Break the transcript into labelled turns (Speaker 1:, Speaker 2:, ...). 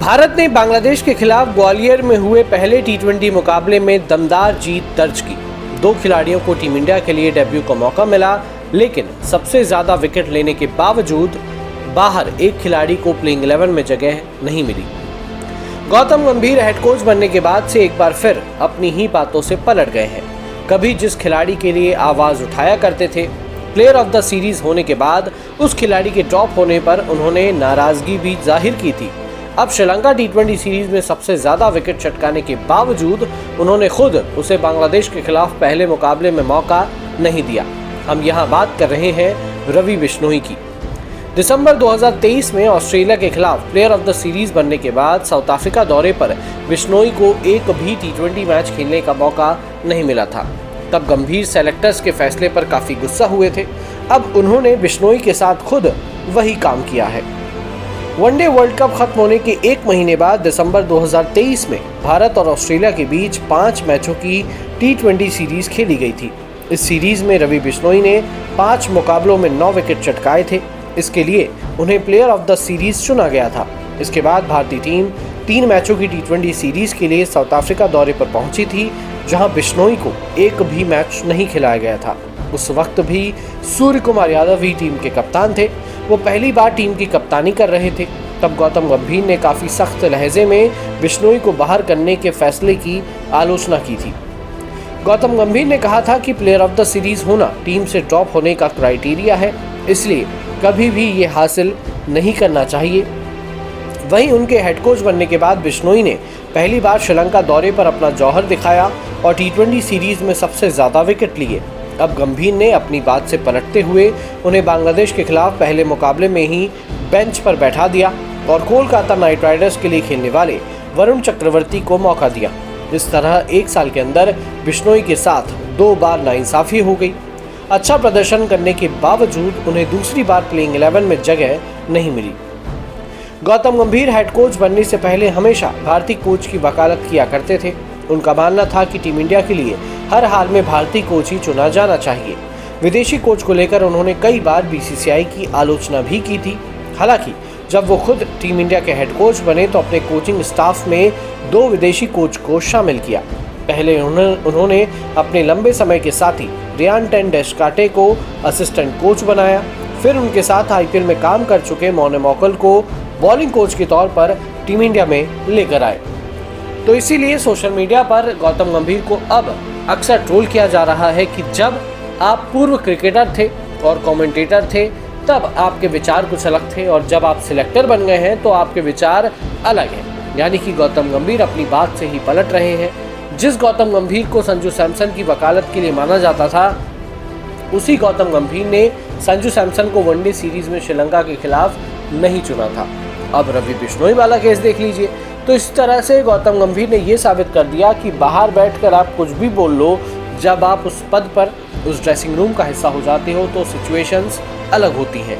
Speaker 1: भारत ने बांग्लादेश के खिलाफ ग्वालियर में हुए पहले टी20 मुकाबले में दमदार जीत दर्ज की। 2 खिलाड़ियों को टीम इंडिया के लिए डेब्यू का मौका मिला, लेकिन सबसे ज्यादा विकेट लेने के बावजूद बाहर एक खिलाड़ी को प्लेइंग 11 में जगह नहीं मिली। गौतम गंभीर हेड कोच बनने के बाद से एक बार फिर अपनी ही बातों से पलट गए हैं। कभी जिस खिलाड़ी के लिए आवाज उठाया करते थे, प्लेयर ऑफ द सीरीज होने के बाद उस खिलाड़ी के ड्रॉप होने पर उन्होंने नाराजगी भी जाहिर की थी। अब श्रीलंका टी20 सीरीज में सबसे ज्यादा विकेट चटकाने के बावजूद उन्होंने खुद उसे बांग्लादेश के खिलाफ पहले मुकाबले में मौका नहीं दिया। हम यहाँ बात कर रहे हैं रवि बिश्नोई की। दिसंबर 2023 में ऑस्ट्रेलिया के खिलाफ प्लेयर ऑफ द सीरीज बनने के बाद साउथ अफ्रीका दौरे पर बिश्नोई को एक भी टी20 मैच खेलने का मौका नहीं मिला था। तब गंभीर सेलेक्टर्स के फैसले पर काफी गुस्सा हुए थे। अब उन्होंने बिश्नोई के साथ खुद वही काम किया है। वनडे वर्ल्ड कप खत्म होने के एक महीने बाद दिसंबर 2023 में भारत और ऑस्ट्रेलिया के बीच 5 मैचों की टी20 सीरीज खेली गई थी। इस सीरीज में रवि बिश्नोई ने 5 मुकाबलों में 9 विकेट चटकाए थे। इसके लिए उन्हें प्लेयर ऑफ द सीरीज चुना गया था। इसके बाद भारतीय टीम 3 मैचों की टी20 सीरीज के लिए साउथ अफ्रीका दौरे पर पहुंची थी, जहां बिश्नोई को एक भी मैच नहीं खिलाया गया था। उस वक्त भी सूर्य कुमार यादव ही टीम के कप्तान थे। वो पहली बार टीम की कप्तानी कर रहे थे। तब गौतम गंभीर ने काफी सख्त लहजे में बिश्नोई को बाहर करने के फैसले की आलोचना की थी। गौतम गंभीर ने कहा था कि प्लेयर ऑफ द सीरीज होना टीम से ड्रॉप होने का क्राइटेरिया है, इसलिए कभी भी ये हासिल नहीं करना चाहिए। वहीं उनके हेड कोच बनने के बाद बिश्नोई ने पहली बार श्रीलंका दौरे पर अपना जौहर दिखाया और टी20 सीरीज में सबसे ज्यादा विकेट लिए। अब गंभीर ने अपनी बात से पलटते हुए उन्हें बांग्लादेश के खिलाफ पहले मुकाबले में ही बेंच पर बैठा दिया और कोलकाता नाइट राइडर्स के लिए खेलने वाले वरुण चक्रवर्ती को मौका दिया। इस तरह 1 साल के अंदर बिश्नोई के साथ 2 बार नाइंसाफी हो गई। अच्छा प्रदर्शन करने के बावजूद उन्हें दूसरी बार प्लेइंग 11 में जगह नहीं मिली। गौतम गंभीर हेड कोच बनने से पहले हमेशा भारतीय कोच की वकालत किया करते थे। उनका मानना था कि टीम इंडिया के लिए हर हाल में भारतीय कोच ही चुना जाना चाहिए। विदेशी कोच को लेकर उन्होंने कई बार बीसीसीआई की आलोचना भी की थी। हालांकि जब वो खुद टीम इंडिया के हेड कोच बने तो अपने कोचिंग स्टाफ में 2 विदेशी कोच को शामिल किया। पहले उन्होंने अपने लंबे समय के साथी रियान टेन डेस्काटे को असिस्टेंट कोच बनाया। फिर उनके साथ आईपीएल में काम कर चुके मौने मौकल को बॉलिंग कोच के तौर पर टीम इंडिया में लेकर आए। तो इसीलिए सोशल मीडिया पर गौतम गंभीर को अब अक्सर ट्रोल किया जा रहा है कि जब आप पूर्व क्रिकेटर थे और कमेंटेटर थे तब आपके विचार कुछ अलग थे, और जब आप सिलेक्टर बन गए हैं तो आपके विचार अलग हैं। यानी कि गौतम गंभीर अपनी बात से ही पलट रहे हैं। जिस गौतम गंभीर को संजू सैमसन की वकालत के लिए माना जाता था, उसी गौतम गंभीर ने संजू सैमसन को वनडे सीरीज में श्रीलंका के खिलाफ नहीं चुना था। अब रवि बिश्नोई वाला केस देख लीजिए। तो इस तरह से गौतम गंभीर ने यह साबित कर दिया कि बाहर बैठकर आप कुछ भी बोल लो, जब आप उस पद पर, उस ड्रेसिंग रूम का हिस्सा हो जाते हो तो सिचुएशंस अलग होती हैं।